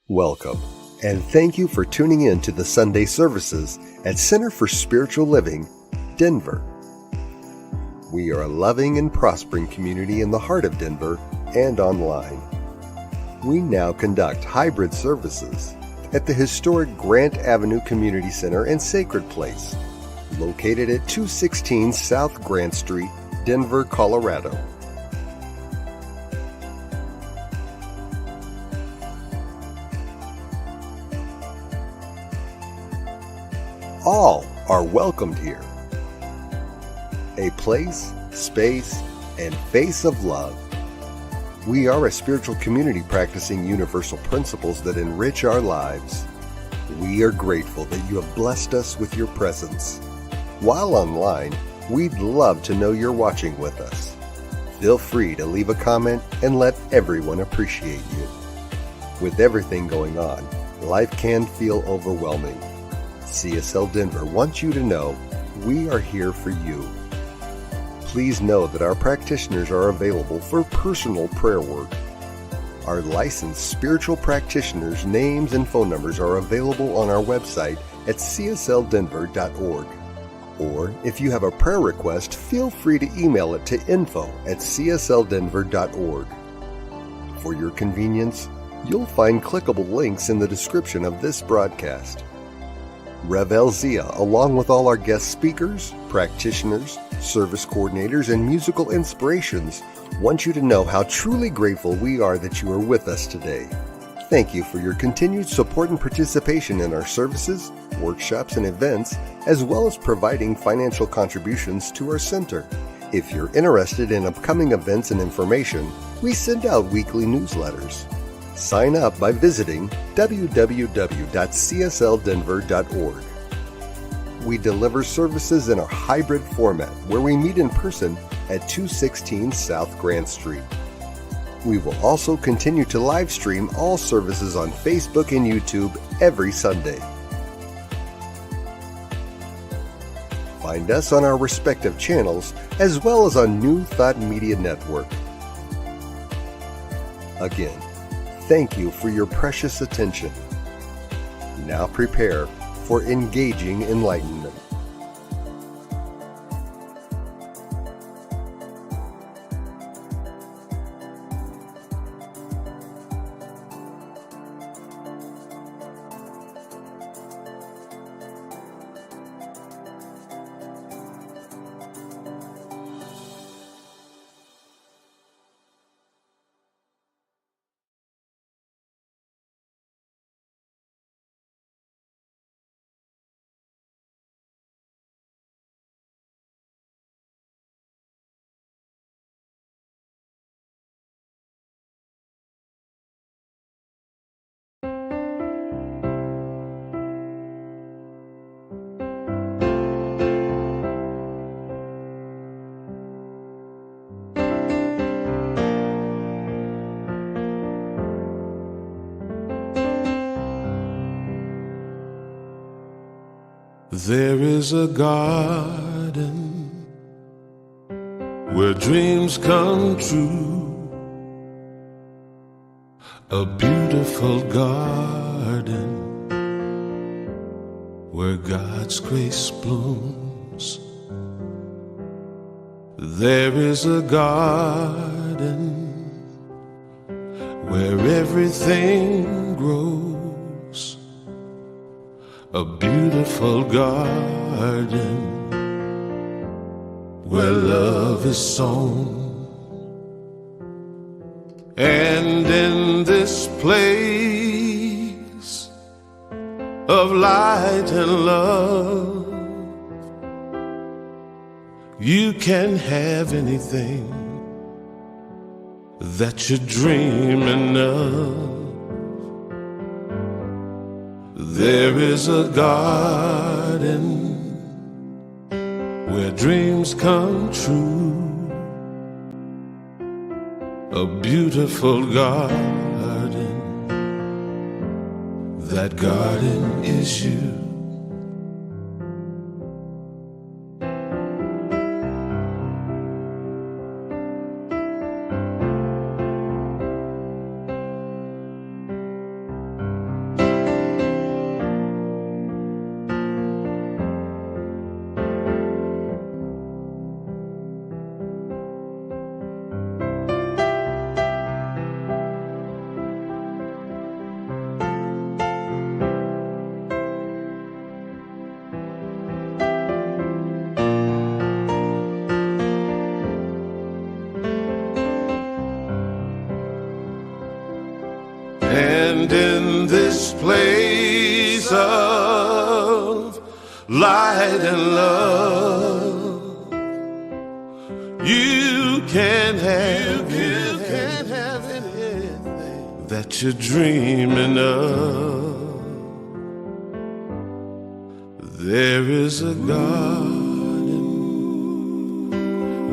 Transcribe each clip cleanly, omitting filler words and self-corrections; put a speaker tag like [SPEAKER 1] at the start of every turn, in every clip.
[SPEAKER 1] Welcome, and thank you for tuning in to the Sunday services at Center for Spiritual Living, Denver. We are a loving and prospering community in the heart of Denver and online. We now conduct hybrid services at the historic Grant Avenue Community Center and Sacred Place, located at 216 South Grant Street, Denver, Colorado. All are welcomed here. A place, space, and face of love. We are a spiritual community practicing universal principles that enrich our lives. We are grateful that you have blessed us with your presence. While online, we'd love to know you're watching with us. Feel free to leave a comment and let everyone appreciate you. With everything going on, life can feel overwhelming. CSL Denver wants you to know we are here for you. Please know that our practitioners are available for personal prayer work. Our licensed spiritual practitioners' names and phone numbers are available on our website at csldenver.org. Or if you have a prayer request, feel free to email it to info@csldenver.org. For your convenience, you'll find clickable links in the description of this broadcast. Rev Elzia, along with all our guest speakers, practitioners, service coordinators, and musical inspirations, want you to know how truly grateful we are that you are with us today. Thank you for your continued support and participation in our services, workshops, and events, as well as providing financial contributions to our center. If you're interested in upcoming events and information, we send out weekly newsletters. Sign up by visiting www.csldenver.org. We deliver services in a hybrid format where we meet in person at 216 South Grant Street. We will also continue to live stream all services on Facebook and YouTube every Sunday. Find us on our respective channels as well as on New Thought Media Network. Again, thank you for your precious attention. Now prepare for engaging enlightenment.
[SPEAKER 2] There is a garden where dreams come true, a beautiful garden where God's grace blooms. There is a garden where everything grows, a beautiful garden where love is sown. And in this place of light and love, you can have anything that you're dreaming of. There is a garden where dreams come true, a beautiful garden. That garden is you. And in this place of light and love, you can have anything that you're dreaming of. There is a garden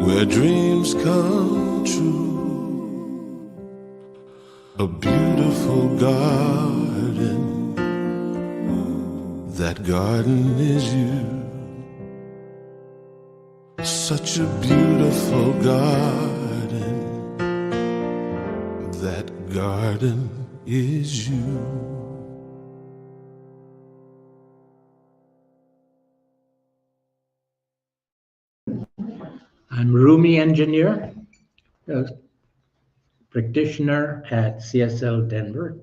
[SPEAKER 2] where dreams come true, a beautiful garden. That garden is you. Such a beautiful garden. That garden is you.
[SPEAKER 3] I'm Rumi engineer, a practitioner at CSL Denver.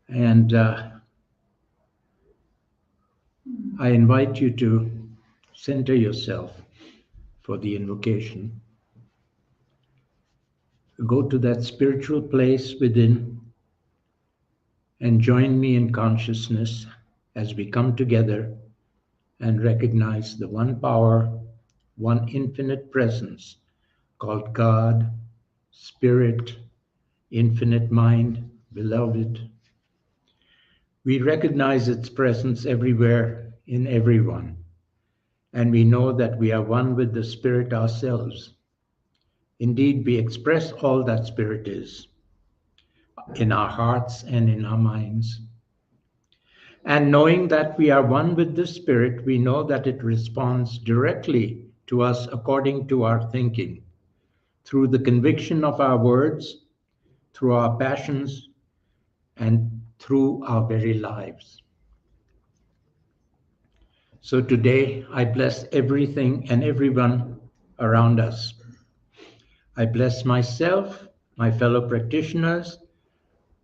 [SPEAKER 3] And I invite you to center yourself for the invocation. Go to that spiritual place within and join me in consciousness as we come together and recognize the one power, one infinite presence called God, Spirit, Infinite Mind, Beloved. We recognize its presence everywhere in everyone, and we know that we are one with the Spirit ourselves. Indeed, we express all that Spirit is in our hearts and in our minds. And knowing that we are one with the Spirit, we know that it responds directly to us according to our thinking, through the conviction of our words, through our passions, and through our very lives. So today, I bless everything and everyone around us. I bless myself, my fellow practitioners,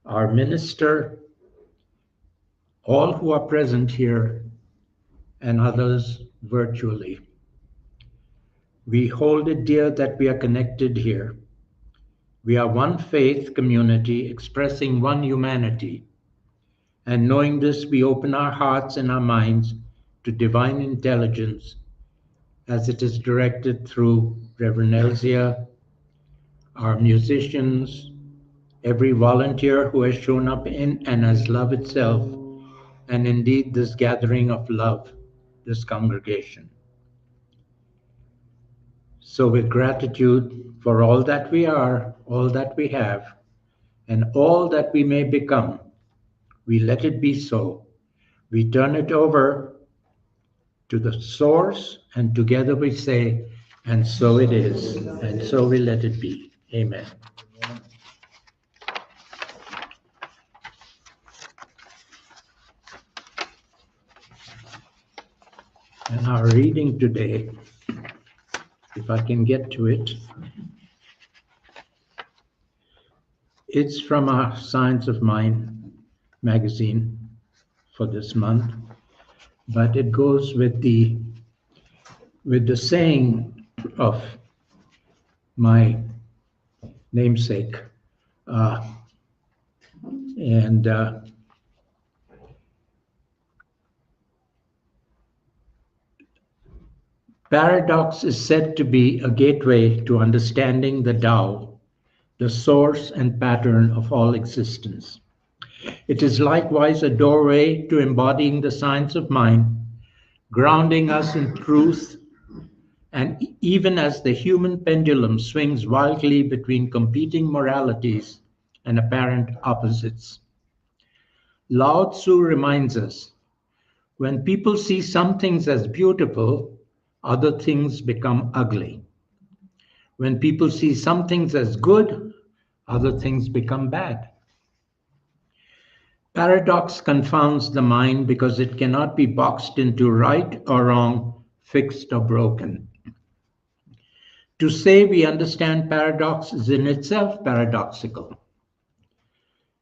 [SPEAKER 3] our minister, all who are present here, and others virtually. We hold it dear that we are connected here. We are one faith community expressing one humanity. And knowing this, we open our hearts and our minds to divine intelligence as it is directed through Reverend Elzia, our musicians, every volunteer who has shown up in and as love itself, and indeed this gathering of love, this congregation. So with gratitude for all that we are, all that we have, and all that we may become, we let it be so. We turn it over to the source, and together we say, and so it is, and so we let it be. Amen. And our reading today, if I can get to it, it's from our Science of Mind magazine for this month, but it goes with the saying of my namesake, paradox is said to be a gateway to understanding the Tao, the source and pattern of all existence. It is likewise a doorway to embodying the science of mind, grounding us in truth, and even as the human pendulum swings wildly between competing moralities and apparent opposites. Lao Tzu reminds us, when people see some things as beautiful, other things become ugly. When people see some things as good, other things become bad. Paradox confounds the mind because it cannot be boxed into right or wrong, fixed or broken. To say we understand paradox is in itself paradoxical.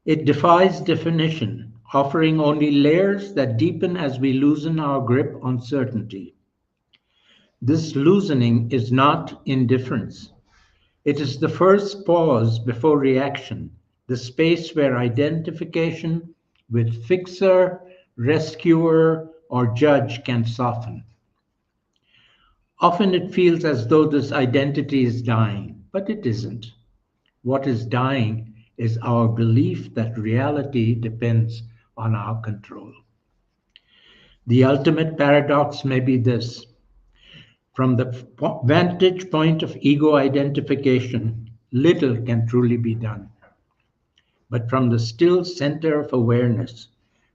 [SPEAKER 3] It defies definition, offering only layers that deepen as we loosen our grip on certainty. This loosening is not indifference. It is the first pause before reaction, the space where identification with fixer, rescuer, or judge can soften. Often it feels as though this identity is dying, but it isn't. What is dying is our belief that reality depends on our control. The ultimate paradox may be this: from the vantage point of ego identification, little can truly be done. But from the still center of awareness,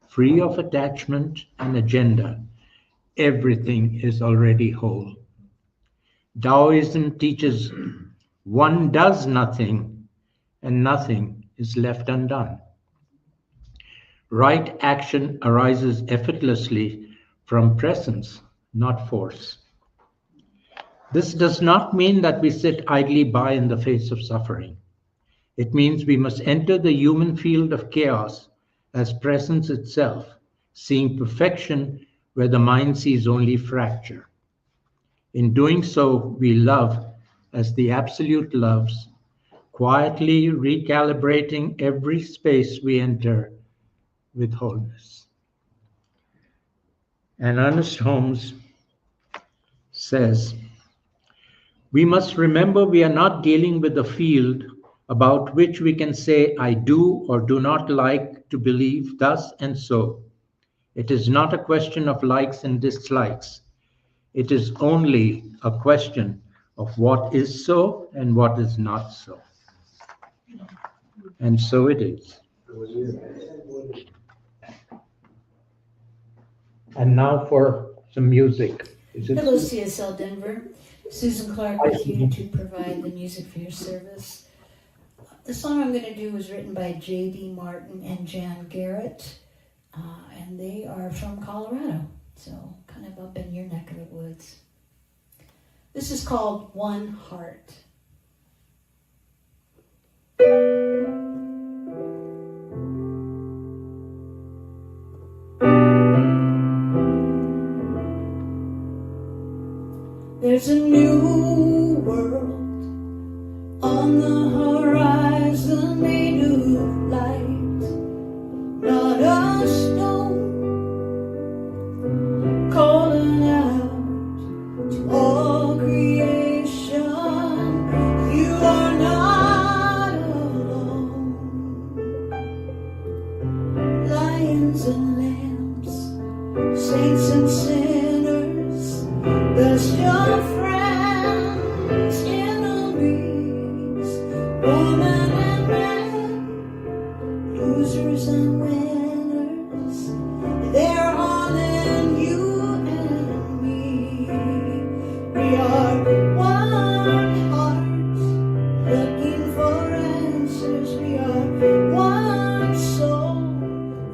[SPEAKER 3] free of attachment and agenda, everything is already whole. Taoism teaches one does nothing and nothing is left undone. Right action arises effortlessly from presence, not force. This does not mean that we sit idly by in the face of suffering. It means we must enter the human field of chaos as presence itself, seeing perfection where the mind sees only fracture. In doing so, we love as the Absolute loves, quietly recalibrating every space we enter with wholeness. And Ernest Holmes says, we must remember we are not dealing with a field about which we can say, I do or do not like to believe thus and so. It is not a question of likes and dislikes. It is only a question of what is so and what is not so. And so it is. And now for some music.
[SPEAKER 4] Hello, CSL Denver. Susan Clark with you to provide the music for your service. The song I'm going to do was written by J.D. Martin and Jan Garrett, and they are from Colorado, so kind of up in your neck of the woods. This is called One Heart. There's a new world on the horizon made of light, not a stone calling out to all creation. You are not alone. Lions and lambs, saints and sinners, best your friends, enemies, women and men, losers and winners, they're all in you and me. We are one heart, looking for answers. We are one soul,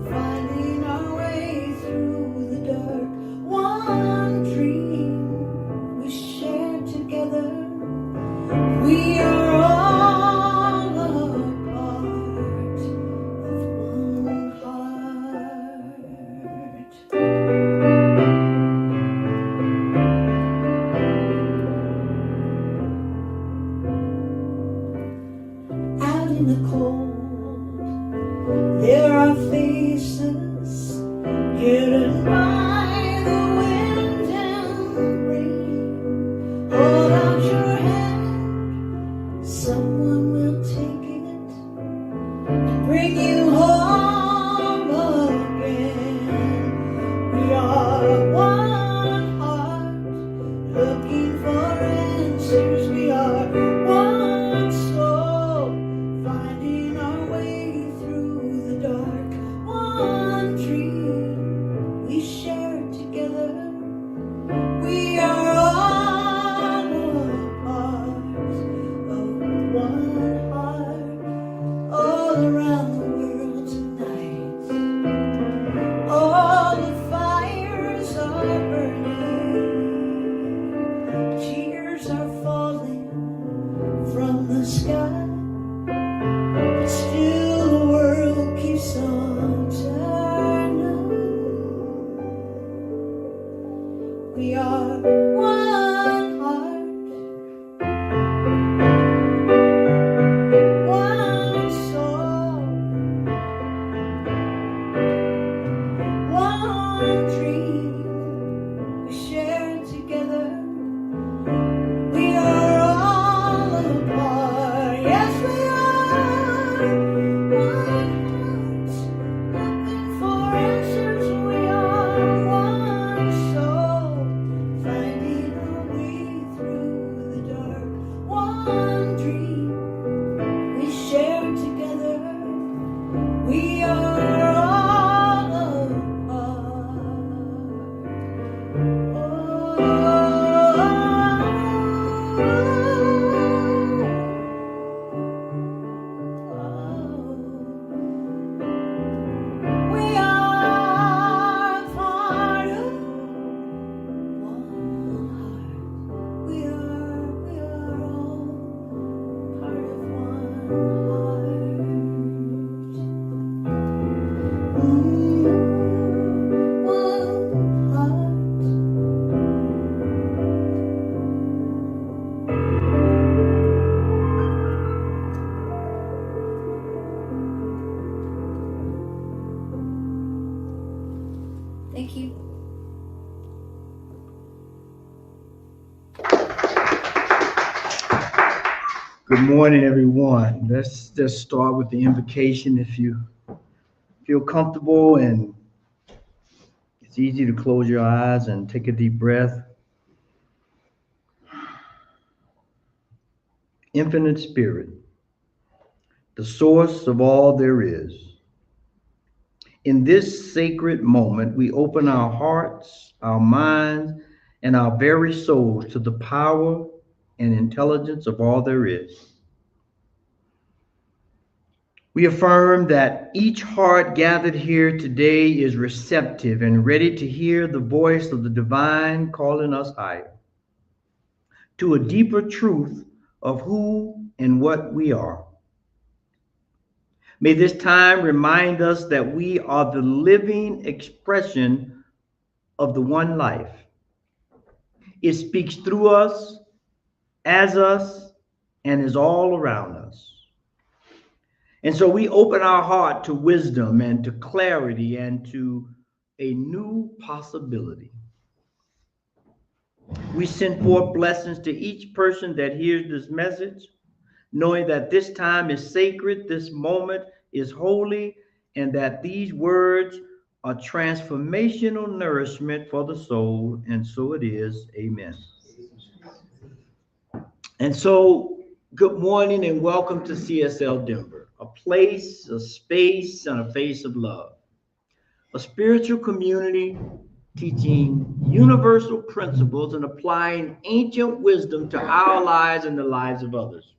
[SPEAKER 4] finding our way through the dark. One dream we share together. We are all a part of one heart. Out in the cold, there are faces hidden by the wind and rain. Hold out your hand, someone will take it and bring you home again. We are one heart, looking for answers. We are one soul, finding our way through the dark. One dream we share
[SPEAKER 5] Good morning, everyone. Let's just start with the invocation. If you feel comfortable, and it's easy to close your eyes and take a deep breath. Infinite Spirit, the source of all there is. In this sacred moment, we open our hearts, our minds, and our very souls to the power and intelligence of all there is. We affirm that each heart gathered here today is receptive and ready to hear the voice of the divine calling us higher to a deeper truth of who and what we are. May this time remind us that we are the living expression of the one life. It speaks through us, as us, and is all around us. And so we open our heart to wisdom and to clarity and to a new possibility. We send forth blessings to each person that hears this message, knowing that this time is sacred, this moment is holy, and that these words are transformational nourishment for the soul. And so it is. Amen. And so, good morning and welcome to CSL Denver, a place, a space, and a face of love. A spiritual community teaching universal principles and applying ancient wisdom to our lives and the lives of others.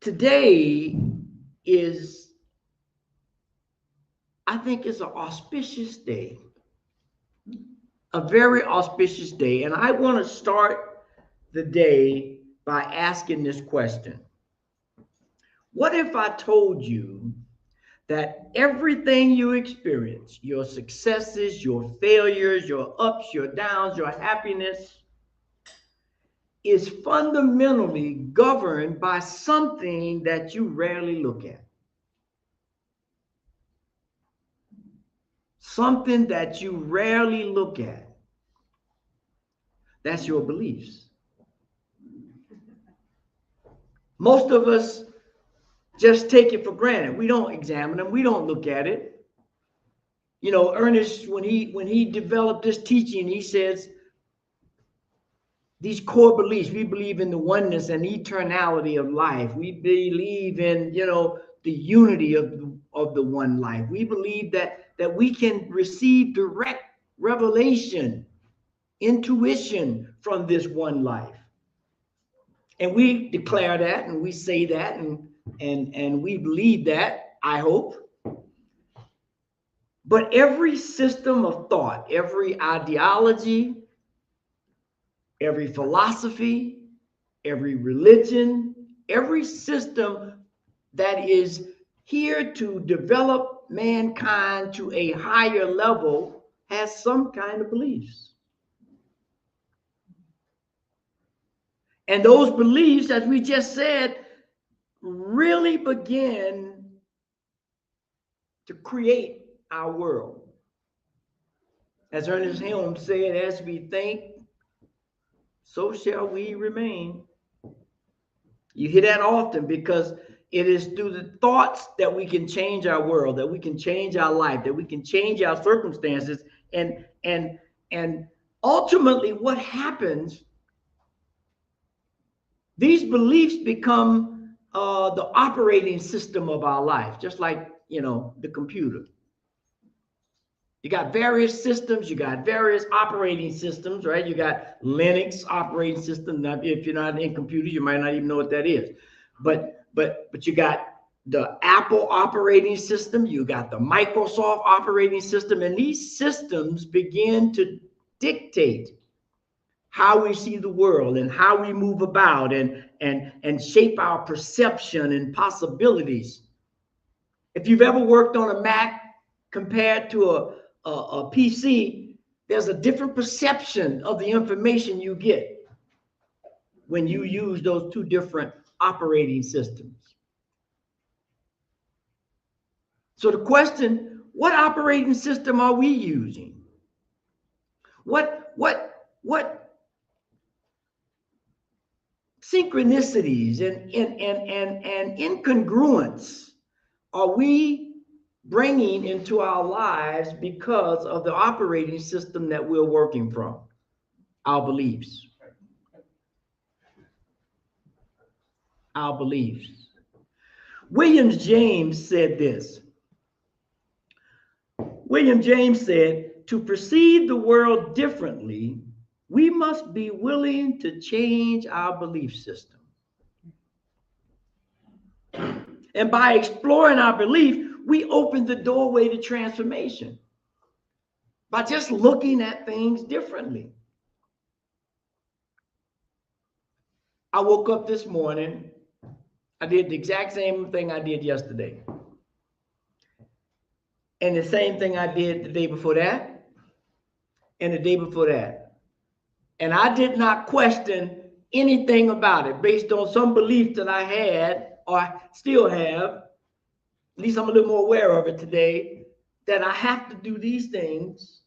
[SPEAKER 5] Today is, I think it's an auspicious day, a very auspicious day. And I want to start the day by asking this question. What if I told you that everything you experience, your successes, your failures, your ups, your downs, your happiness, is fundamentally governed by something that you rarely look at? Something that you rarely look at. That's your beliefs. Most of us just take it for granted. We don't examine them. We don't look at it. You know, Ernest, when he developed this teaching, he says, these core beliefs, we believe in the oneness and eternality of life. We believe in, the unity of the one life. We believe that we can receive direct revelation, intuition from this one life. And we declare that, and we say that, and we believe that, I hope. But every system of thought, every ideology, every philosophy, every religion, every system that is here to develop mankind to a higher level has some kind of beliefs. And those beliefs, as we just said, really begin to create our world. As Ernest Helm said, as we think, so shall we remain. You hear that often because it is through the thoughts that we can change our world, that we can change our life, that we can change our circumstances. And ultimately what happens, these beliefs become the operating system of our life, just like, the computer. You got various systems, you got various operating systems, right? You got Linux operating system. Now, if you're not in computers, you might not even know what that is. But you got the Apple operating system, you got the Microsoft operating system, and these systems begin to dictate how we see the world and how we move about and shape our perception and possibilities. If you've ever worked on a Mac compared to a PC, there's a different perception of the information you get when you use those two different operating systems. So the question, what operating system are we using? What synchronicities and incongruence are we bringing into our lives because of the operating system that we're working from, our beliefs? Our beliefs. William James said this. William James said, to perceive the world differently, we must be willing to change our belief system. And by exploring our belief, we open the doorway to transformation by just looking at things differently. I woke up this morning, I did the exact same thing I did yesterday. And the same thing I did the day before that, and the day before that. And I did not question anything about it based on some belief that I had or still have. At least I'm a little more aware of it today, that I have to do these things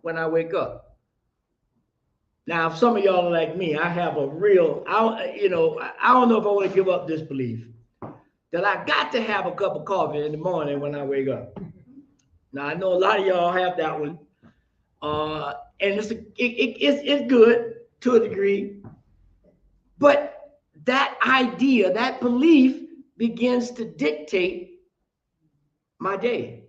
[SPEAKER 5] when I wake up. Now, if some of y'all are like me, I have a real, I don't know if I want to give up this belief that I got to have a cup of coffee in the morning when I wake up. Now, I know a lot of y'all have that one, and it's good to a degree, but that idea, that belief begins to dictate my day.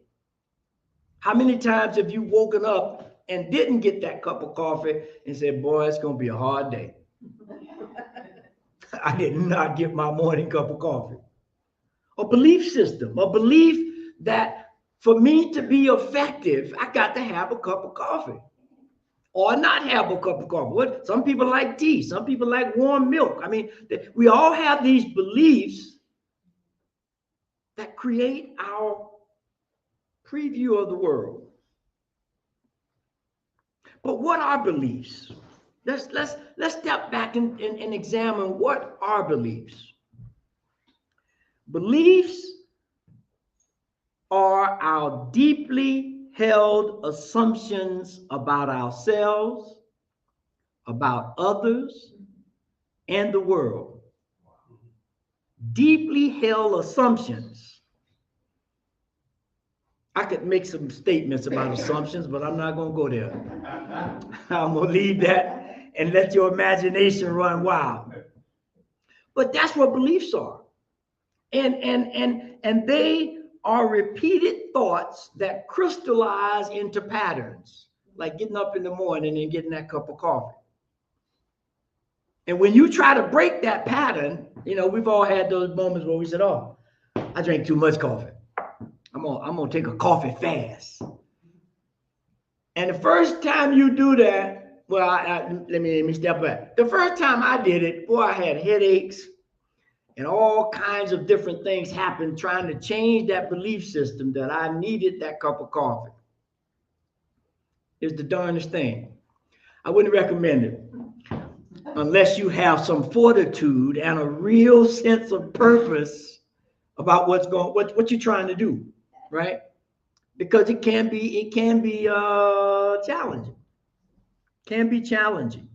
[SPEAKER 5] How many times have you woken up and didn't get that cup of coffee and said, boy, it's going to be a hard day? I did not get my morning cup of coffee. A belief system, a belief that for me to be effective, I got to have a cup of coffee or not have a cup of coffee. Some people like tea. Some people like warm milk. I mean, we all have these beliefs that create our preview of the world. But what are beliefs? Let's step back and examine what are beliefs. Beliefs are our deeply held assumptions about ourselves, about others, and the world. Deeply held assumptions. I could make some statements about assumptions, but I'm not going to go there. I'm going to leave that and let your imagination run wild. But that's what beliefs are. And they are repeated thoughts that crystallize into patterns, like getting up in the morning and getting that cup of coffee. And when you try to break that pattern, we've all had those moments where we said, oh, I drank too much coffee. I'm gonna take a coffee fast. And the first time you do that, well, let me step back. The first time I did it, boy, I had headaches and all kinds of different things happened trying to change that belief system that I needed that cup of coffee. It's the darndest thing. I wouldn't recommend it unless you have some fortitude and a real sense of purpose about what you're trying to do, right? Because it can be challenging. Can be challenging.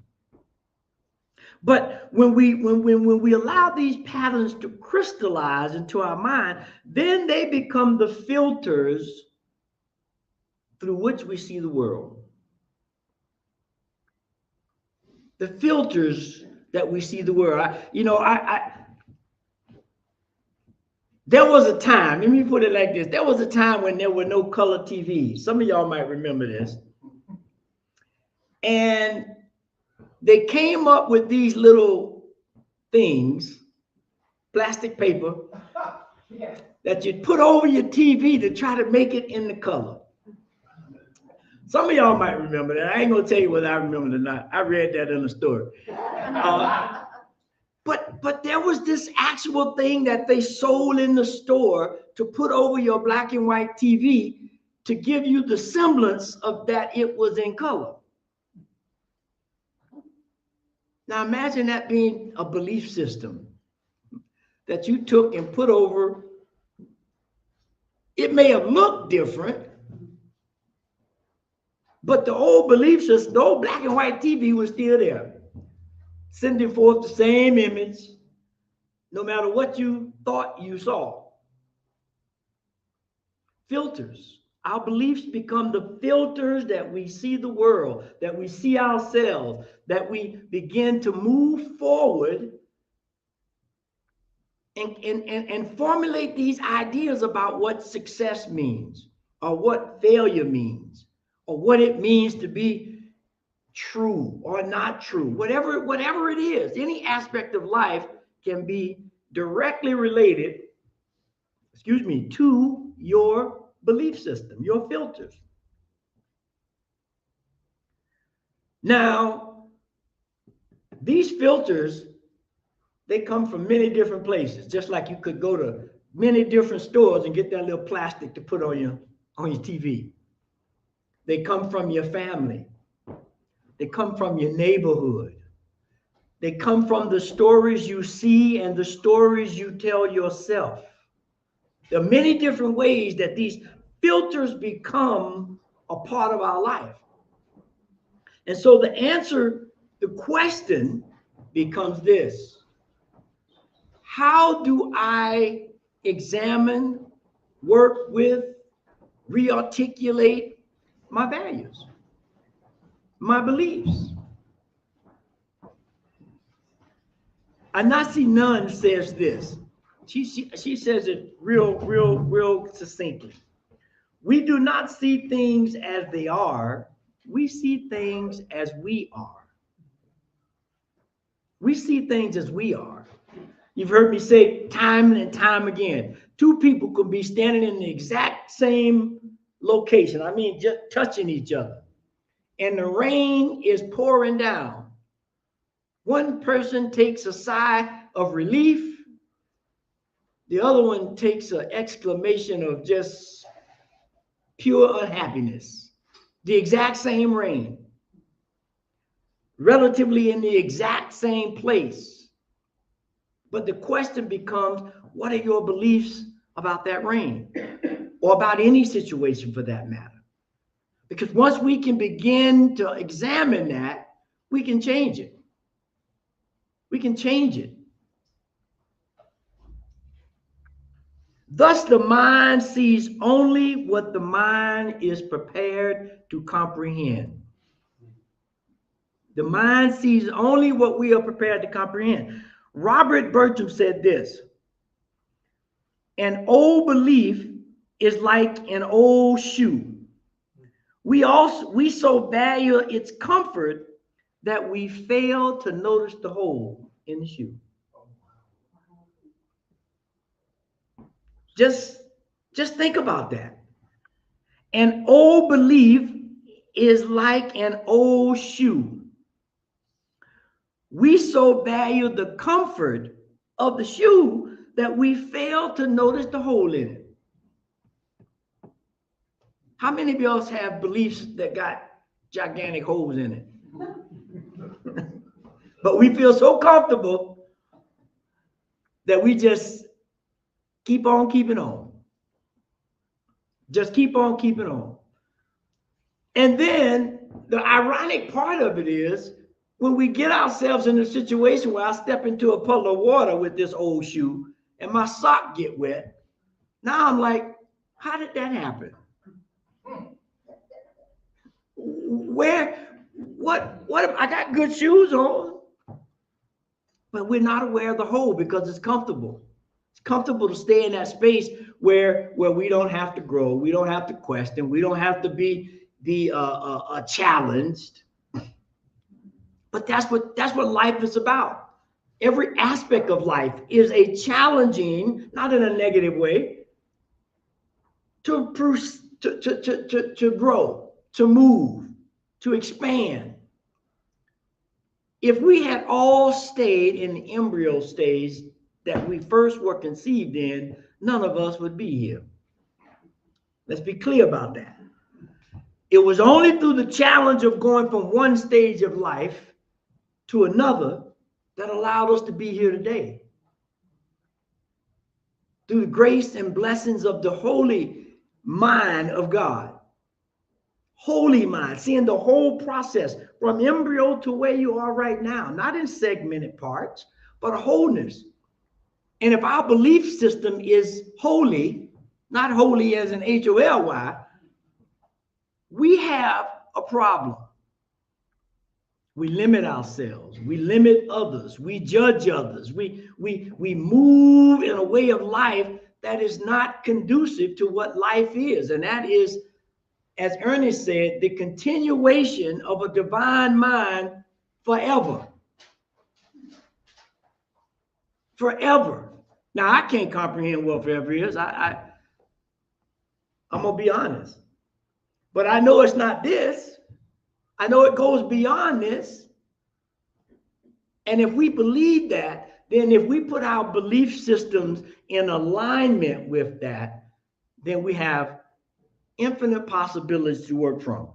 [SPEAKER 5] But when we allow these patterns to crystallize into our mind, then they become the filters through which we see the world. The filters that we see the world. There was a time, let me put it like this. There was a time when there were no color TVs. Some of y'all might remember this. And they came up with these little things, plastic paper, that you'd put over your TV to try to make it in the color. Some of y'all might remember that. I ain't gonna tell you whether I remember it or not. I read that in a story. But there was this actual thing that they sold in the store to put over your black and white TV to give you the semblance of that it was in color. Now imagine that being a belief system that you took and put over. It may have looked different, but the old belief system, the old black and white TV was still there. sending forth the same image, no matter what you thought you saw. Filters. Our beliefs become the filters that we see the world, that we see ourselves, that we begin to move forward and formulate these ideas about what success means, or what failure means, or what it means to be true or not true. Whatever it is, any aspect of life can be directly related, to your belief system, your filters. Now, these filters, they come from many different places, just like you could go to many different stores and get that little plastic to put on your TV. They come from your family. They come from your neighborhood. They come from the stories you see and the stories you tell yourself. There are many different ways that these filters become a part of our life. And so the question becomes this: how do I examine, work with, rearticulate my values, my beliefs? Anasi Nunn says this. She says it real succinctly. We do not see things as they are. We see things as we are. We see things as we are. You've heard me say time and time again, two people could be standing in the exact same location. I mean, just touching each other. And the rain is pouring down. One person takes a sigh of relief. The other one takes an exclamation of just pure unhappiness. The exact same rain, relatively in the exact same place. But the question becomes, what are your beliefs about that rain, or about any situation for that matter? Because once we can begin to examine that, we can change it. We can change it. Thus, the mind sees only what the mind is prepared to comprehend. The mind sees only what we are prepared to comprehend. Robert Bertram said this: an old belief is like an old shoe. We so value its comfort that we fail to notice the hole in the shoe. Just think about that. An old belief is like an old shoe. We so value the comfort of the shoe that we fail to notice the hole in it. How many of y'all have beliefs that got gigantic holes in it? But we feel so comfortable that we just keep on keeping on. Just keep on keeping on. And then the ironic part of it is, when we get ourselves in a situation where I step into a puddle of water with this old shoe and my sock get wet, now I'm like, how did that happen? What I got good shoes on, but we're not aware of the hole because it's comfortable. It's comfortable to stay in that space where we don't have to grow, we don't have to question, we don't have to be challenged. But that's what life is about. Every aspect of life is a challenging, not in a negative way, to grow, to move, to expand. If we had all stayed in the embryo stage that we first were conceived in, none of us would be here. Let's be clear about that. It was only through the challenge of going from one stage of life to another that allowed us to be here today. Through the grace and blessings of the holy mind of God. Holy mind, seeing the whole process from embryo to where you are right now, not in segmented parts, but a wholeness. And if our belief system is holy, not holy as in HOLY, we have a problem. We limit ourselves. We limit others. We judge others. We move in a way of life that is not conducive to what life is. And that is, as Ernest said, the continuation of a divine mind forever. Forever. Now, I can't comprehend what forever is. I'm going to be honest. But I know it's not this. I know it goes beyond this. And if we believe that, then if we put our belief systems in alignment with that, then we have infinite possibilities to work from.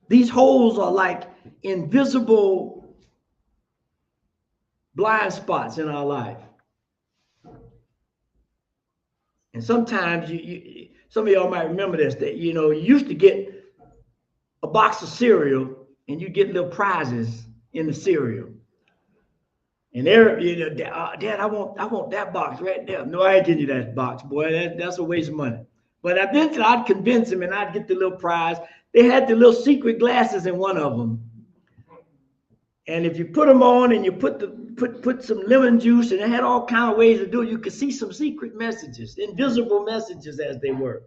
[SPEAKER 5] These holes are like invisible blind spots in our life. And sometimes some of y'all might remember this, that, you know, you used to get a box of cereal and you get little prizes in the cereal. And there, you know, Dad, I want that box right there. No, I ain't getting you that box, boy. That's a waste of money. But eventually I'd convince him and I'd get the little prize. They had the little secret glasses in one of them. And if you put them on and you put some lemon juice, and it had all kind of ways to do it, you could see some secret messages, invisible messages as they were.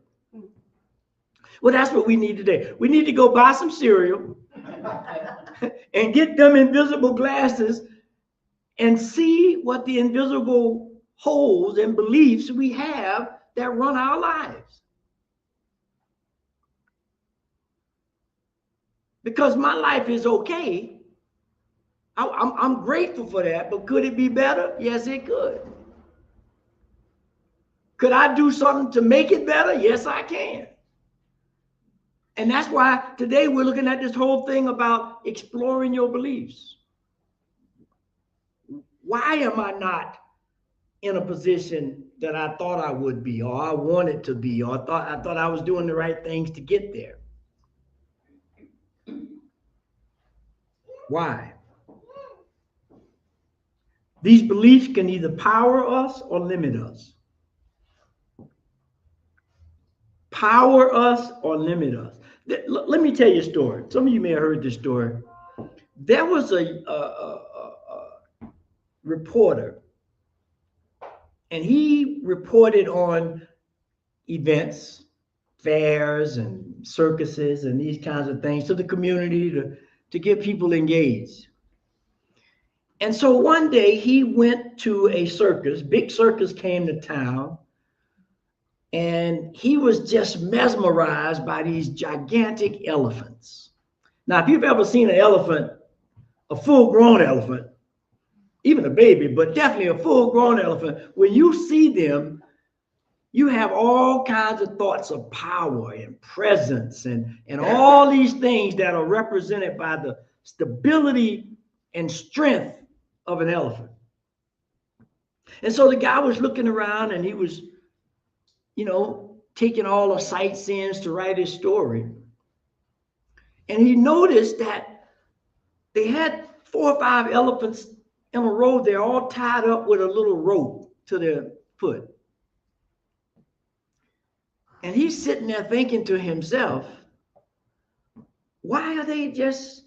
[SPEAKER 5] Well, that's what we need today. We need to go buy some cereal and get them invisible glasses and see what the invisible holes and beliefs we have that run our lives. Because my life is okay. I'm grateful for that, but could it be better? Yes, it could. Could I do something to make it better? Yes, I can. And that's why today we're looking at this whole thing about exploring your beliefs. Why am I not in a position that I thought I would be, or I wanted to be, or I thought I was doing the right things to get there? Why? These beliefs can either power us or limit us. Power us or limit us. Let me tell you a story. Some of you may have heard this story. There was a reporter, and he reported on events, fairs and circuses and these kinds of things to the community to get people engaged. And so one day he went to a circus, big circus came to town, and he was just mesmerized by these gigantic elephants. Now, if you've ever seen an elephant, a full-grown elephant, even a baby, but definitely a full-grown elephant, when you see them, you have all kinds of thoughts of power and presence and all these things that are represented by the stability and strength of an elephant. And so the guy was looking around and he was, you know, taking all the sightseeings to write his story. And he noticed that they had 4 or 5 elephants in a row. They're all tied up with a little rope to their foot. And he's sitting there thinking to himself, why are they just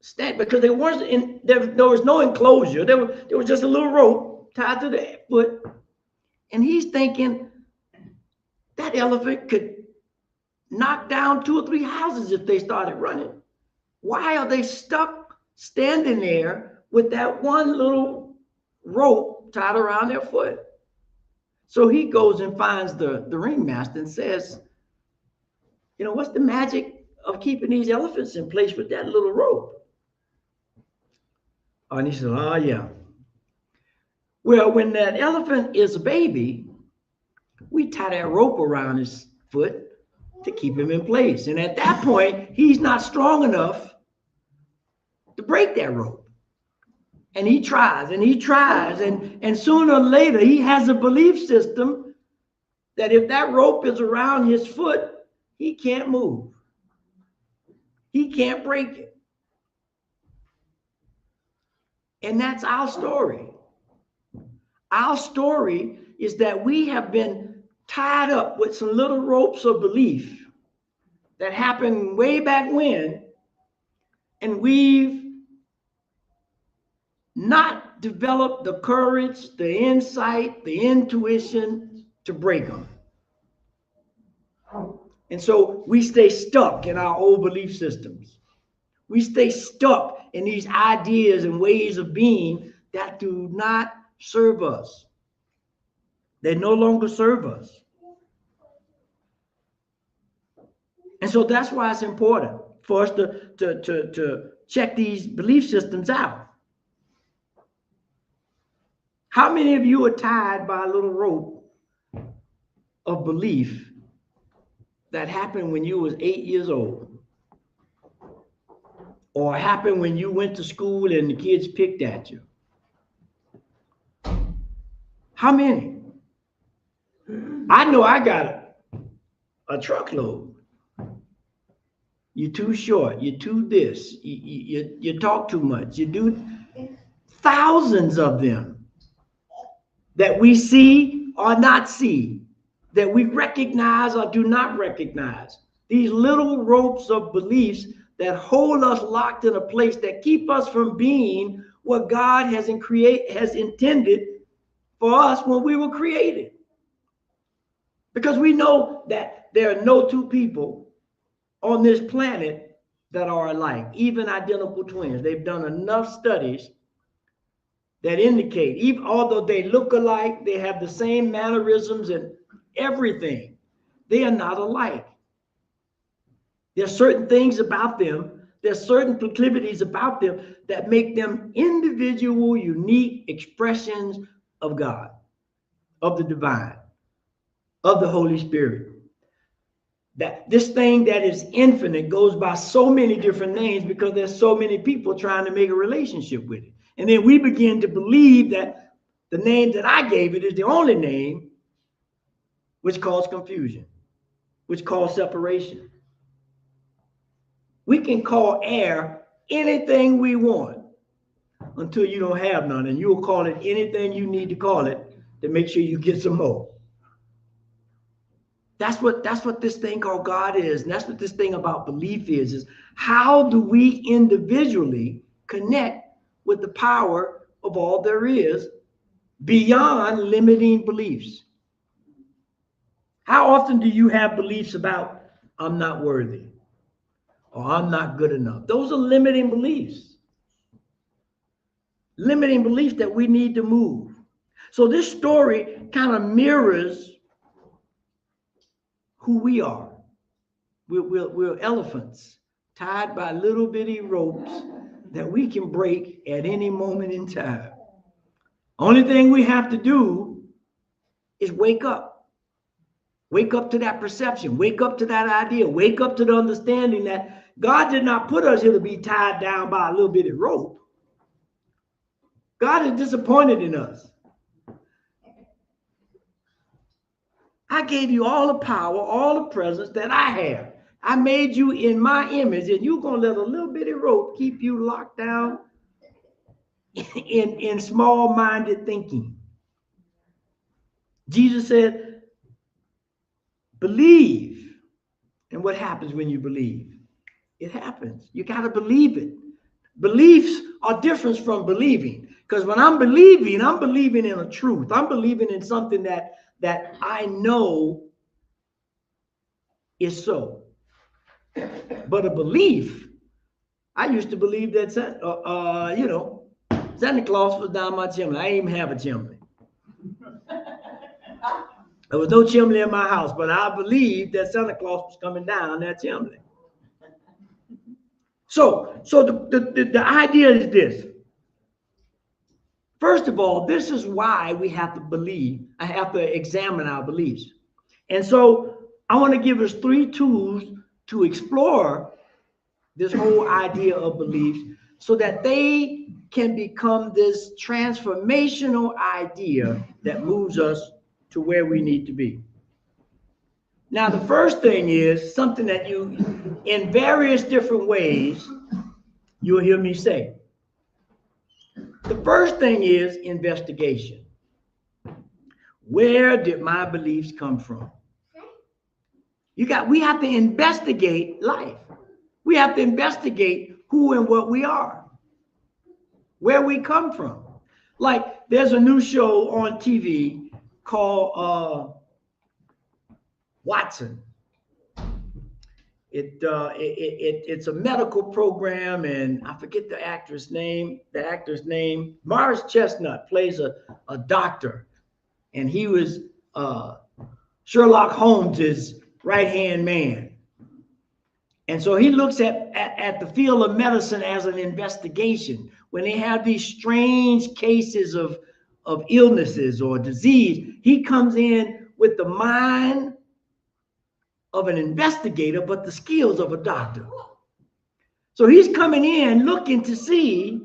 [SPEAKER 5] standing? Because there was no enclosure. There was just a little rope tied to the foot. And he's thinking, that elephant could knock down 2 or 3 houses if they started running. Why are they stuck standing there with that one little rope tied around their foot? So he goes and finds the ringmaster and says, you know, what's the magic of keeping these elephants in place with that little rope? And he said, oh, yeah. Well, when that elephant is a baby, we tie that rope around his foot to keep him in place. And at that point, he's not strong enough to break that rope. And he tries and he tries. And sooner or later, he has a belief system that if that rope is around his foot, he can't move. He can't break it. And that's our story. Our story is that we have been tied up with some little ropes of belief that happened way back when, and we've not developed the courage, the insight, the intuition to break them. And so we stay stuck in our old belief systems. We stay stuck in these ideas and ways of being that do not serve us. They no longer serve us. And so that's why it's important for us to check these belief systems out. How many of you are tied by a little rope of belief that happened when you was 8 years old? Or happened when you went to school and the kids picked at you? How many? I know I got a truckload. You're too short. You're too this. You talk too much. You do thousands of them that we see or not see, that we recognize or do not recognize. These little ropes of beliefs that hold us locked in a place that keep us from being what God has intended for us when we were created. Because we know that there are no two people on this planet that are alike, even identical twins. They've done enough studies that indicate, even although they look alike, they have the same mannerisms and everything, they are not alike. There's certain things about them, there's certain proclivities about them that make them individual, unique expressions of God, of the divine, of the Holy Spirit. That this thing that is infinite goes by so many different names because there's so many people trying to make a relationship with it. And then we begin to believe that the name that I gave it is the only name, which caused confusion, which caused separation. We can call air anything we want until you don't have none, and you'll call it anything you need to call it to make sure you get some more. That's what this thing called God is, and that's what this thing about belief is how do we individually connect with the power of all there is beyond limiting beliefs? How often do you have beliefs about, I'm not worthy, or I'm not good enough? Those are limiting beliefs. Limiting beliefs that we need to move. So this story kind of mirrors who we are. We're elephants tied by little bitty ropes that we can break at any moment in time. Only thing we have to do is wake up. Wake up to that perception. Wake up to that idea. Wake up to the understanding that God did not put us here to be tied down by a little bitty rope. God is disappointed in us. I gave you all the power, all the presence that I have. I made you in my image, and you're going to let a little bitty rope keep you locked down in small-minded thinking. Jesus said, believe. And what happens when you believe? It happens. You got to believe it. Beliefs are different from believing. Because when I'm believing in a truth. I'm believing in something that I know is so. But a belief, I used to believe that, Santa Claus was down my chimney. I didn't even have a chimney. There was no chimney in my house, but I believed that Santa Claus was coming down that chimney. So the idea is this. First of all, this is why we have to believe. I have to examine our beliefs. And so I want to give us 3 tools to explore this whole idea of beliefs so that they can become this transformational idea that moves us to where we need to be. Now, the first thing is something that you, in various different ways, you'll hear me say. The first thing is investigation. Where did my beliefs come from? We have to investigate life. We have to investigate who and what we are, where we come from. Like there's a new show on TV called Watson. It's a medical program, and I forget the actor's name. The actor's name, Morris Chestnut, plays a doctor, and he was Sherlock Holmes's right-hand man. And so he looks at the field of medicine as an investigation. When they have these strange cases of illnesses or disease, he comes in with the mind of an investigator, but the skills of a doctor. So he's coming in looking to see,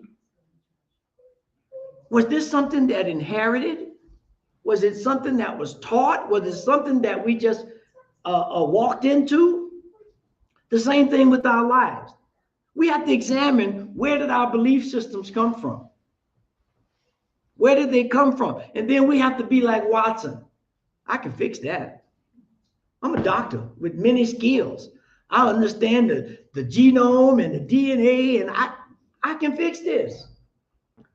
[SPEAKER 5] was this something that inherited? Was it something that was taught? Was it something that we just walked into? The same thing with our lives. We have to examine, where did our belief systems come from? Where did they come from? And then we have to be like Watson. I can fix that. I'm a doctor with many skills. I understand the genome and the DNA, and I can fix this.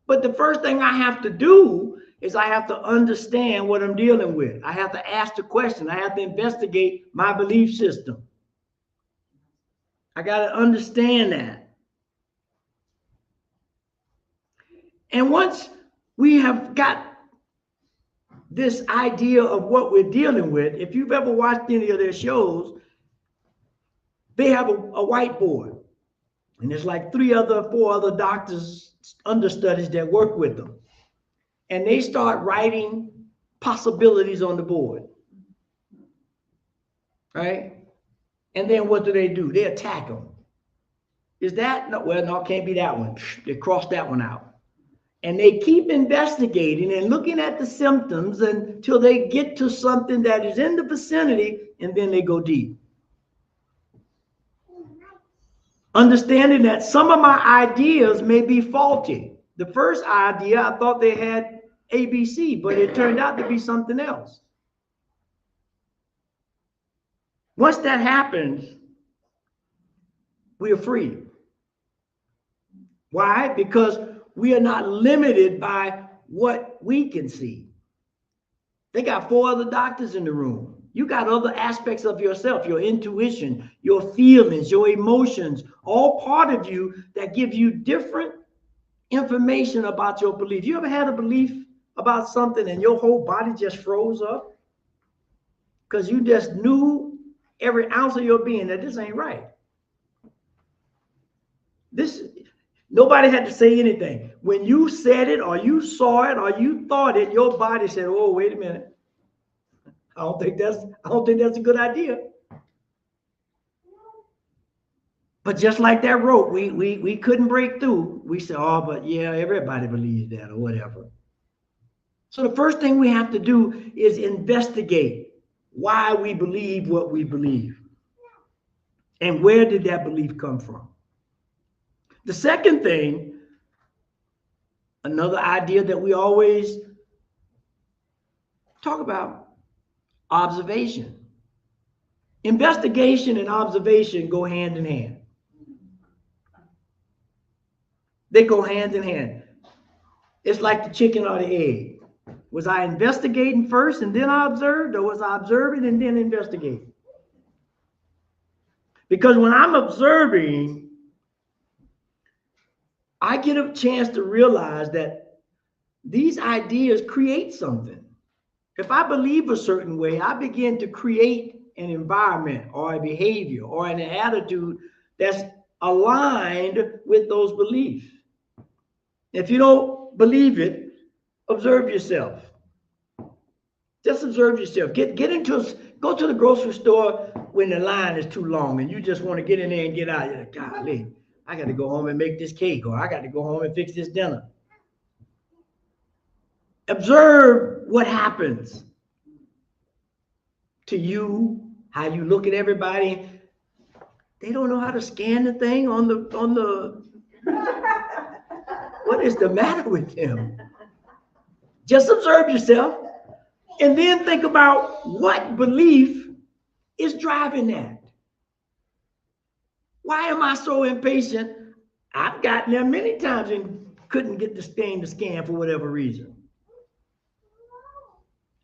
[SPEAKER 5] But the first thing I have to do is I have to understand what I'm dealing with. I have to ask the question. I have to investigate my belief system. I got to understand that. And once we have got this idea of what we're dealing with, if you've ever watched any of their shows, they have a whiteboard. And there's like 4 other doctors, understudies that work with them. And they start writing possibilities on the board. Right? And then what do? They attack them. Is that? No, well, no, can't be that one. They cross that one out. And they keep investigating and looking at the symptoms until they get to something that is in the vicinity, and then they go deep. Understanding that some of my ideas may be faulty. The first idea, I thought they had ABC, but it turned out to be something else. Once that happens, we are free. Why? Because we are not limited by what we can see. They got 4 other doctors in the room. You got other aspects of yourself, your intuition, your feelings, your emotions, all part of you that give you different information about your belief. You ever had a belief about something and your whole body just froze up? Because you just knew every ounce of your being that this ain't right. Nobody had to say anything. When you said it or you saw it or you thought it, your body said, oh, wait a minute. I don't think that's a good idea. But just like that rope, we couldn't break through. We said, oh, but yeah, everybody believes that or whatever. So the first thing we have to do is investigate why we believe what we believe. And where did that belief come from? The second thing, another idea that we always talk about, observation. Investigation and observation go hand in hand. They go hand in hand. It's like the chicken or the egg. Was I investigating first and then I observed, or was I observing and then investigating? Because when I'm observing, I get a chance to realize that these ideas create something. If I believe a certain way, I begin to create an environment or a behavior or an attitude that's aligned with those beliefs. If you don't believe it, observe yourself. Just observe yourself. Go to the grocery store when the line is too long and you just want to get in there and get out. You're like, golly, I got to go home and make this cake, or I got to go home and fix this dinner. Observe what happens to you, how you look at everybody. They don't know how to scan the thing on the what is the matter with them? Just observe yourself and then think about what belief is driving that. Why am I so impatient? I've gotten there many times and couldn't get this thing to scan for whatever reason.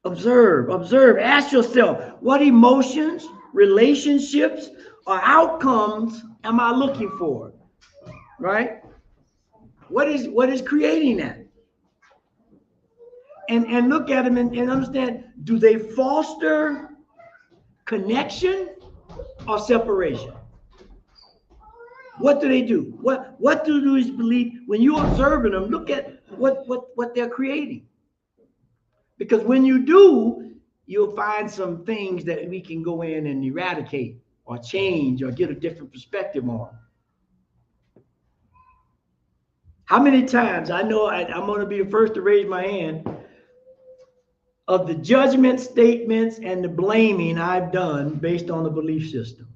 [SPEAKER 5] Observe, ask yourself, what emotions, relationships, or outcomes am I looking for? Right? What is creating that? And look at them and understand, do they foster connection or separation? What do they do? What do these believe? When you're observing them, look at what they're creating. Because when you do, you'll find some things that we can go in and eradicate or change or get a different perspective on. How many times, I know I'm going to be the first to raise my hand, of the judgment statements and the blaming I've done based on the belief system.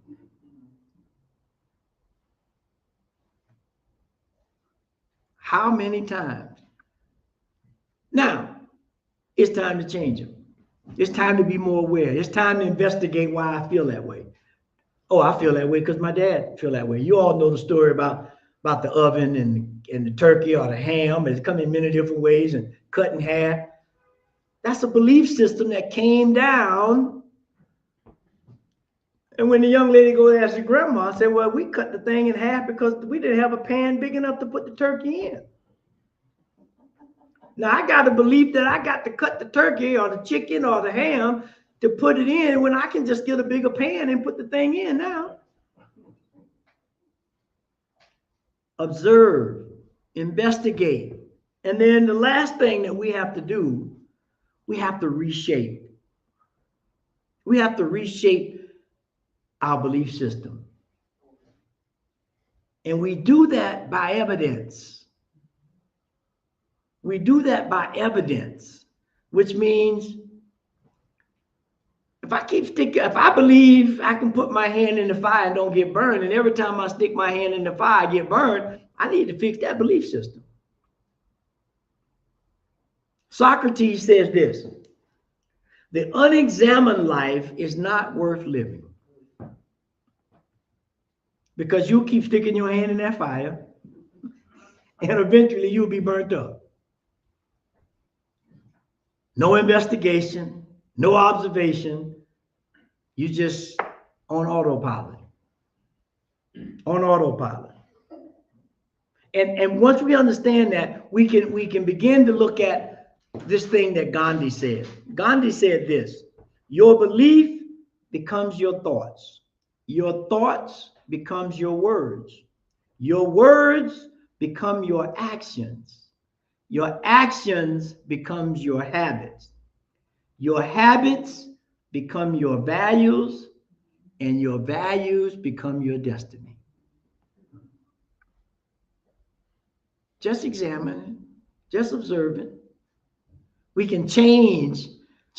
[SPEAKER 5] How many times? Now, it's time to change them. It's time to be more aware. It's time to investigate why I feel that way. Oh, I feel that way because my dad feel that way. You all know the story about the oven and the turkey or the ham. It's come in many different ways and cut in half. That's a belief system that came down. And when the young lady goes to ask her grandma, I said, well, we cut the thing in half because we didn't have a pan big enough to put the turkey in. Now, I got a belief that I got to cut the turkey or the chicken or the ham to put it in when I can just get a bigger pan and put the thing in now. Observe, investigate. And then the last thing that we have to do, we have to reshape. We have to reshape our belief system. And we do that by evidence. We do that by evidence, which means if I believe I can put my hand in the fire and don't get burned, and every time I stick my hand in the fire, I get burned, I need to fix that belief system. Socrates says this: the unexamined life is not worth living. Because you keep sticking your hand in that fire, and eventually you'll be burnt up. No investigation, no observation. You just on autopilot. On autopilot. And once we understand that, we can begin to look at this thing that Gandhi said. Gandhi said this: your belief becomes your thoughts. Your thoughts becomes your words. Your words become your actions. Your actions becomes your habits. Your habits become your values, and your values become your destiny. Just examine it. Just observe it. We can change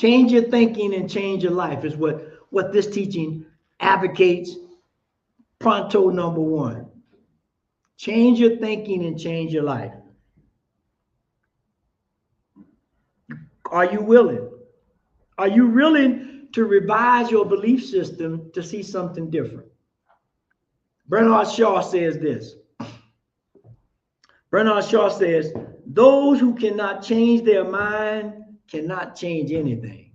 [SPEAKER 5] your thinking and change your life is what this teaching advocates. Pronto number one. Change your thinking and change your life. Are you willing? Are you willing to revise your belief system to see something different? Bernard Shaw says this. Bernard Shaw says, those who cannot change their mind cannot change anything.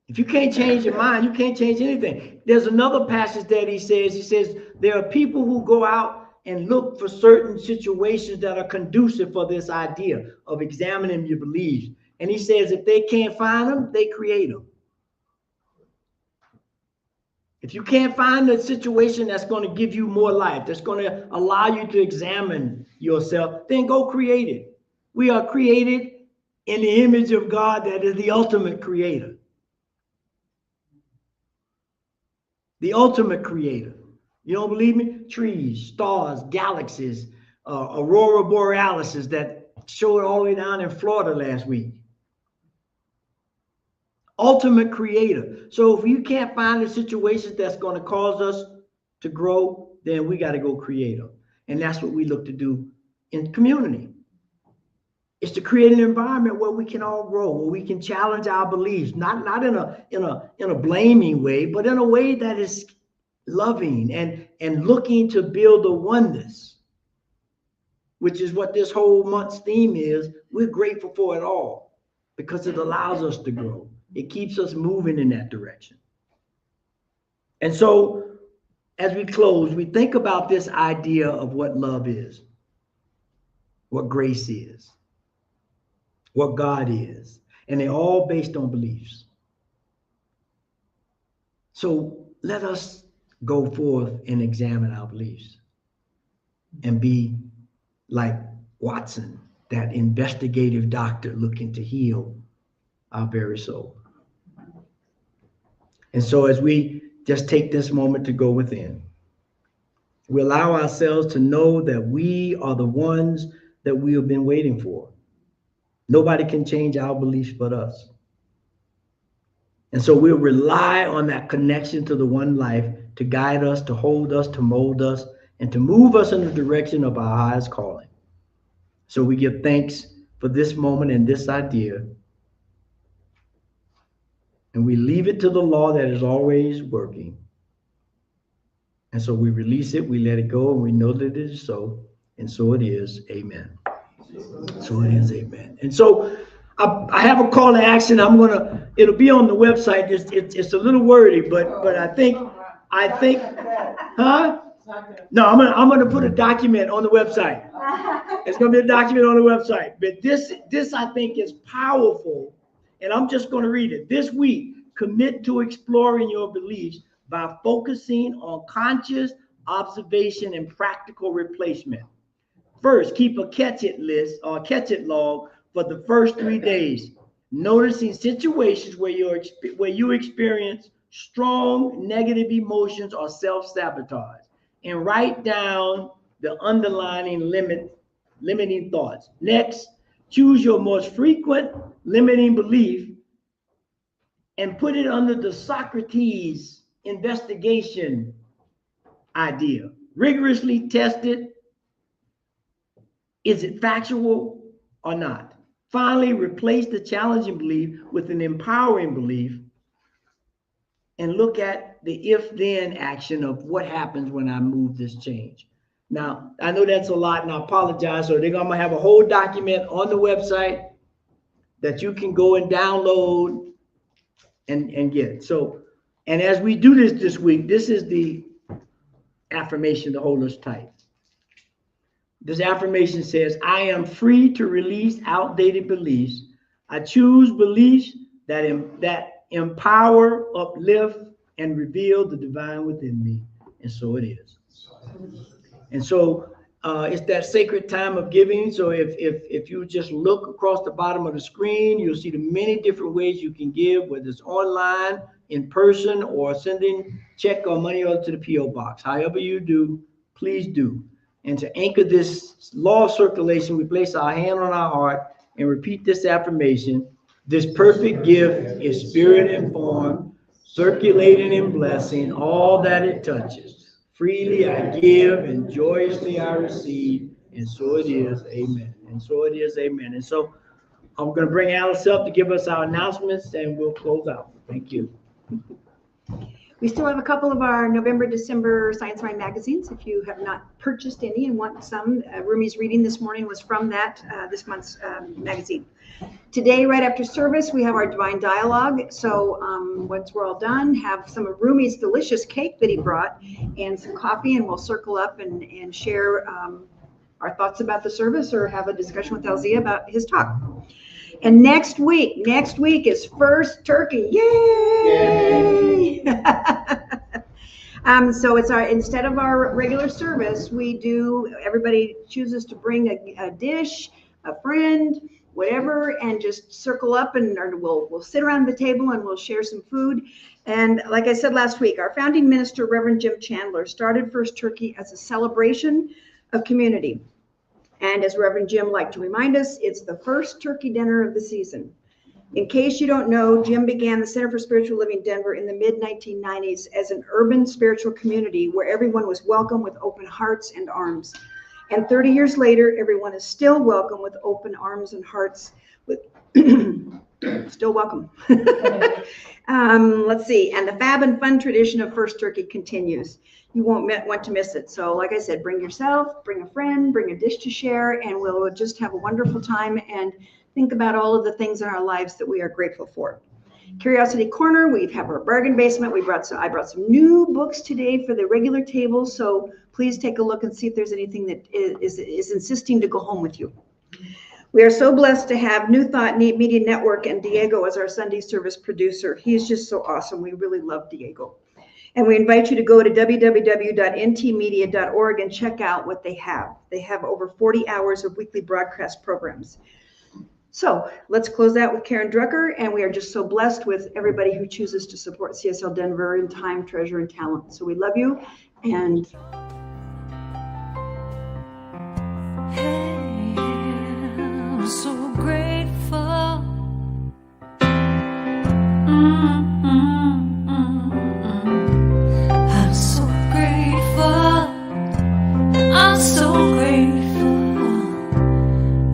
[SPEAKER 5] If you can't change your mind, you can't change anything. There's another passage that he says, there are people who go out and look for certain situations that are conducive for this idea of examining your beliefs. And he says, if they can't find them, they create them. If you can't find a situation that's going to give you more life, that's going to allow you to examine yourself, then go create it. We are created in the image of God, that is the ultimate creator. The ultimate creator. You don't believe me? Trees, stars, galaxies, aurora borealis that showed all the way down in Florida last week. ultimate creator. So if you can't find the situations that's going to cause us to grow, then we got to go create them. And that's what we look to do in community. It's to create an environment where we can all grow, where we can challenge our beliefs, not in a blaming way, but in a way that is loving and looking to build a oneness, which is what this whole month's theme is. We're grateful for it all because it allows us to grow. It keeps us moving in that direction. And so as we close, we think about this idea of what love is, what grace is, what God is, and they're all based on beliefs. So let us go forth and examine our beliefs and be like Watson, that investigative doctor looking to heal our very soul. And so as we just take this moment to go within, we allow ourselves to know that we are the ones that we have been waiting for. Nobody can change our beliefs but us. And so we'll rely on that connection to the one life to guide us, to hold us, to mold us, and to move us in the direction of our highest calling. So we give thanks for this moment and this idea. And we leave it to the law that is always working. And so we release it, we let it go, and we know that it is so. And so it is. Amen. So it is. Amen. And so I have a call to action. It'll be on the website. It's a little wordy, but I think, huh? No, I'm gonna put a document on the website. It's gonna be a document on the website. But this I think is powerful, and I'm just gonna read it. This week, commit to exploring your beliefs by focusing on conscious observation and practical replacement. First, keep a catch-it list or catch-it log for the first 3 days, noticing situations where you experience strong negative emotions or self-sabotage, and write down the underlying limiting thoughts. Next, choose your most frequent limiting belief and put it under the Socrates investigation idea. Rigorously test it. Is it factual or not? Finally, replace the challenging belief with an empowering belief and look at the if-then action of what happens when I move this change. Now, I know that's a lot, and I apologize. So they're going to have a whole document on the website that you can go and download and get. So, and as we do this week, this is the affirmation to hold us tight. This affirmation says, I am free to release outdated beliefs. I choose beliefs that empower, uplift, and reveal the divine within me. And so it is. And so it's that sacred time of giving. So if you just look across the bottom of the screen, you'll see the many different ways you can give, whether it's online, in person, or sending check or money order to the P.O. box. However you do, please do. And to anchor this law of circulation, we place our hand on our heart and repeat this affirmation. This perfect gift is spirit informed, circulating and blessing all that it touches. Freely I give and joyously I receive. And so it is. Amen. And so it is. Amen. And so I'm going to bring Alice up to give us our announcements and we'll close out. Thank you.
[SPEAKER 6] We still have a couple of our November, December Science Mind magazines. If you have not purchased any and want some, Rumi's reading this morning was from that, this month's magazine. Today, right after service, we have our Divine Dialogue. So once we're all done, have some of Rumi's delicious cake that he brought and some coffee, and we'll circle up and share our thoughts about the service or have a discussion with Elzia about his talk. And next week is First Turkey. Yay! So it's instead of our regular service, everybody chooses to bring a dish, a friend, whatever, and just circle up and we'll sit around the table and we'll share some food. And like I said last week, our founding minister, Reverend Jim Chandler, started First Turkey as a celebration of community. And as Reverend Jim liked to remind us, it's the first turkey dinner of the season. In case you don't know, Jim began the Center for Spiritual Living Denver in the mid-1990s as an urban spiritual community where everyone was welcome with open hearts and arms. And 30 years later, everyone is still welcome with open arms and hearts, with still welcome. Let's see, and the fab and fun tradition of First Turkey continues. You won't want to miss it. So like I said, bring yourself, bring a friend, bring a dish to share, and we'll just have a wonderful time and think about all of the things in our lives that we are grateful for. Curiosity Corner, we have our bargain basement. I brought some new books today for the regular table, so please take a look and see if there's anything that is insisting to go home with you. We are so blessed to have New Thought Media Network and Diego as our Sunday service producer. He's just so awesome. We really love Diego. And we invite you to go to www.ntmedia.org and check out what they have. They have over 40 hours of weekly broadcast programs. So let's close out with Karen Drucker, and we are just so blessed with everybody who chooses to support CSL Denver in time, treasure, and talent. So we love you, and
[SPEAKER 7] hey, I'm so grateful. I'm so grateful. I'm so grateful.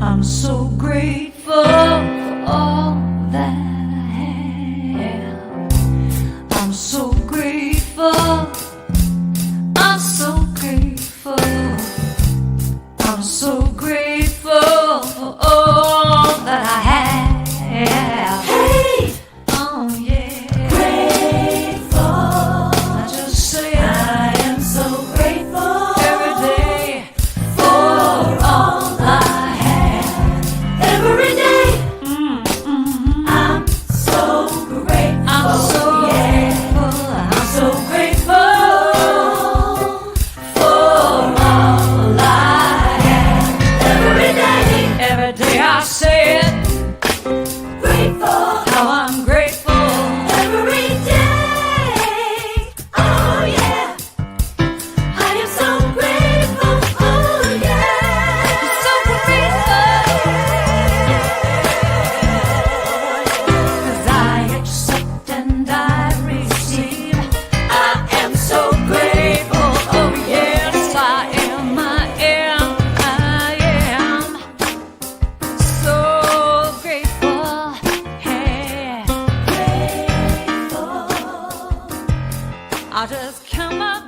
[SPEAKER 7] I'm so grateful. For all that I have, I'm so grateful. I'm so grateful. I'm so grateful for all that I have. Hey, oh yeah, grateful. I just say I am so grateful every day for all I have. Every day. I'm so grateful. I'm so grateful. I'm so grateful for all I have. Every day I say it. Grateful. How I'm grateful. Every day. Oh yeah. I am so grateful. Oh yeah. So grateful. 'Cause I accept and I receive. I am so grateful. Oh yes, I am. I am so grateful. Hey, grateful. I just come up.